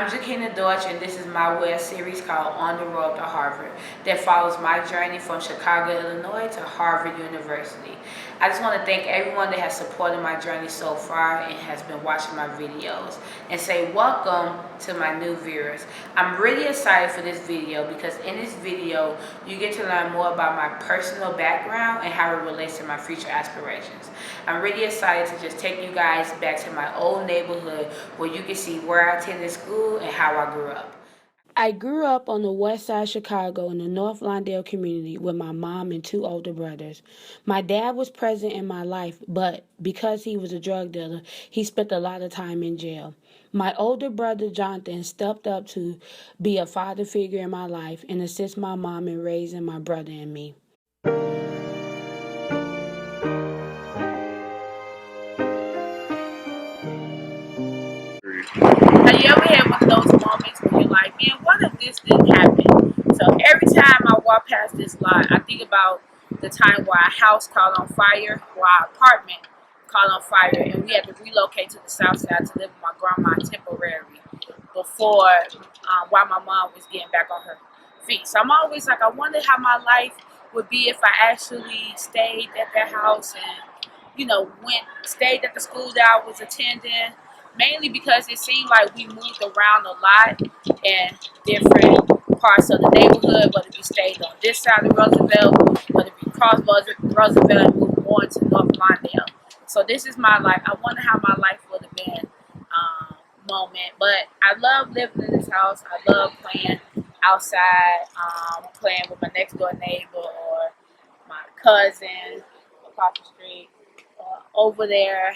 I'm Jakina Deutsch, and this is my web series called On the Road to Harvard that follows my journey from Chicago, Illinois to Harvard University. I just want to thank everyone that has supported my journey so far and has been watching my videos, and say welcome to my new viewers. I'm really excited for this video because in this video you get to learn more about my personal background and how it relates to my future aspirations. I'm really excited to just take you guys back to my old neighborhood where you can see where I attended school and how I grew up. I grew up on the west side of Chicago in the North Lawndale community with my mom and two older brothers. My dad was present in my life, but because he was a drug dealer, he spent a lot of time in jail. My older brother, Jonathan, stepped up to be a father figure in my life and assist my mom in raising my brother and me. Have you ever had one of those moments where you're like, man, what if this didn't happen? So every time I walk past this lot, I think about the time where our house caught on fire, or our apartment caught on fire, and we had to relocate to the south side to live with my grandma temporarily before, while my mom was getting back on her feet. So I'm always like, I wonder how my life would be if I actually stayed at that house and, stayed at the school that I was attending. Mainly because it seemed like we moved around a lot in different parts of the neighborhood, whether we stayed on this side of Roosevelt, whether we crossed Roosevelt and moved more into North Lawndale. So this is my life. I wonder how my life would have been moment. But I love living in this house. I love playing outside, playing with my next door neighbor or my cousin across the street over there.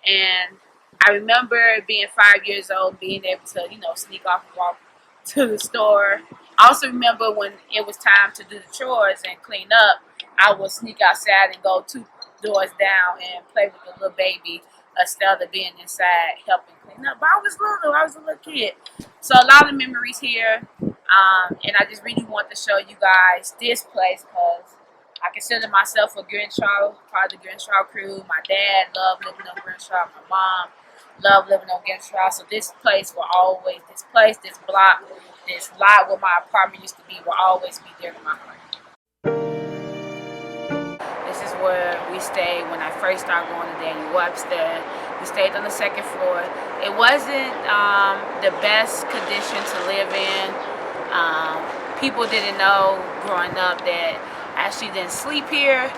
And I remember being 5 years old, being able to, sneak off and walk to the store. I also remember when it was time to do the chores and clean up, I would sneak outside and go 2 doors down and play with the little baby instead of being inside helping clean up. But I was a little kid. So a lot of memories here. And I just really want to show you guys this place because I consider myself a Grinshaw, part of the Grinshaw crew. My dad loved living on Grinshaw. My mom loved living on Grinshaw. So this place will always, this block, this lot where my apartment used to be will always be there in my heart. This is where we stayed when I first started going to Daniel Webster. We stayed on the 2nd floor. It wasn't the best condition to live in. People didn't know growing up that I actually didn't sleep here.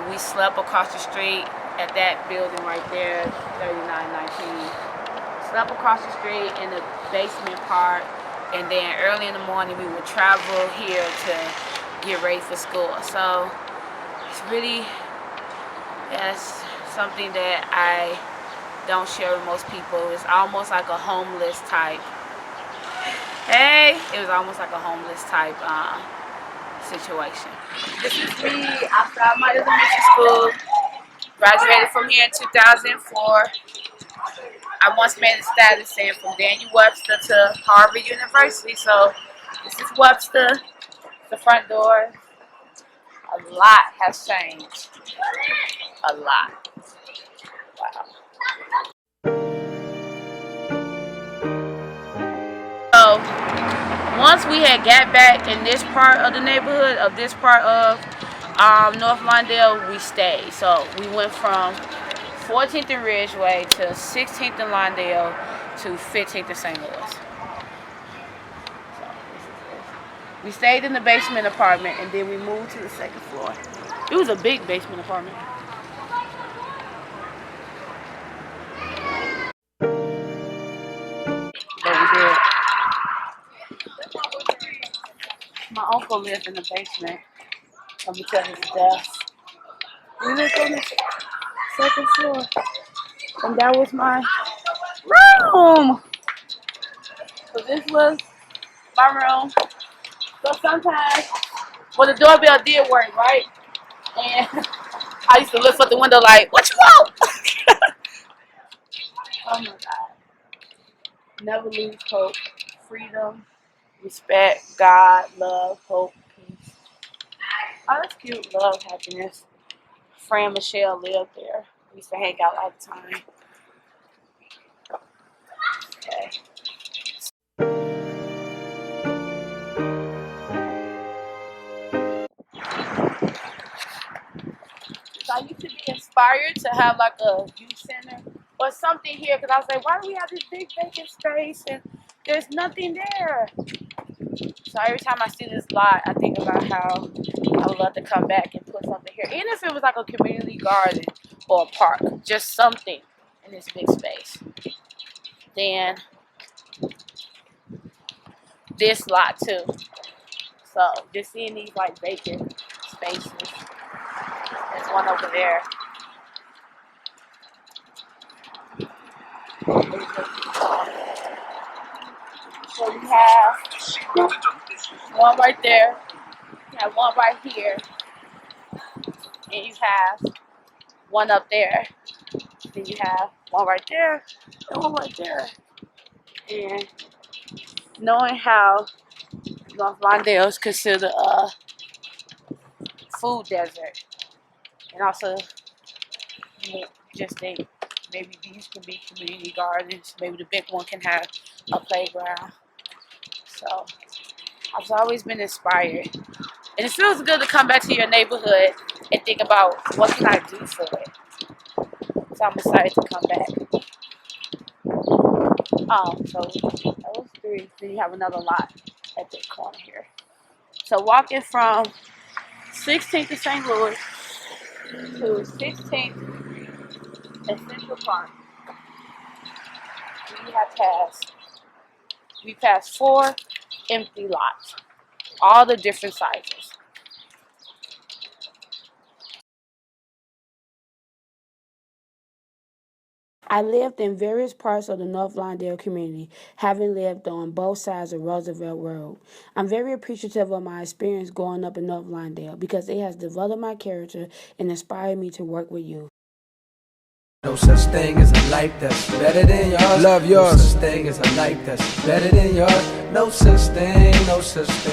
We slept across the street at that building right there, 3919. Slept across the street in the basement part, and then early in the morning we would travel here to get ready for school. So it's really, that's something that I don't share with most people. It's almost like a homeless type. It was almost like a homeless type situation. This is me outside my elementary school. Graduated from here in 2004. I once made a status saying from Daniel Webster to Harvard University. So this is Webster, the front door. A lot has changed. A lot. Wow. So once we had got back in this part of the neighborhood, of this part of North Lawndale, we stayed. So we went from 14th and Ridgeway to 16th and Lawndale to 15th and St. Louis. So we stayed in the basement apartment and then we moved to the 2nd floor. It was a big basement apartment. But we did. My uncle lived in the basement until his death. We lived on the 2nd floor. And that was my room. So this was my room. So sometimes, well, the doorbell did work, right? And I used to look out the window like, what you want? Oh my God. Never lose hope. Freedom, respect, God, love, hope, peace. Oh, that's cute. Love, happiness. Fran Michelle lived there. We used to hang out all the time. Okay. inspired to have like a youth center or something here, because I was like, why do we have this big vacant space and there's nothing there? So every time I see this lot, I think about how I would love to come back and put something here. Even if it was like a community garden or a park, just something in this big space. Then this lot too. So just seeing these like vacant spaces. There's one over there. So we have one right there. You have one right here. And you have one up there. Then you have one right there and one right there. And knowing how North Lawndale is considered a food desert, and also just think maybe these can be community gardens. Maybe the big one can have a playground. So I've always been inspired. And it feels good to come back to your neighborhood and think about what can I do for it. So I'm excited to come back. So that was 3. Then you have another lot at the corner here. So walking from 16th to St. Louis to 16th and Central Park, we passed 4 empty lots, all the different sizes. I lived in various parts of the North Lawndale community, having lived on both sides of Roosevelt Road. I'm very appreciative of my experience growing up in North Lawndale because it has developed my character and inspired me to work with youth. No such thing as a life that's better than yours. Love yours. No such thing as a life that's better than yours. No such thing, no such thing.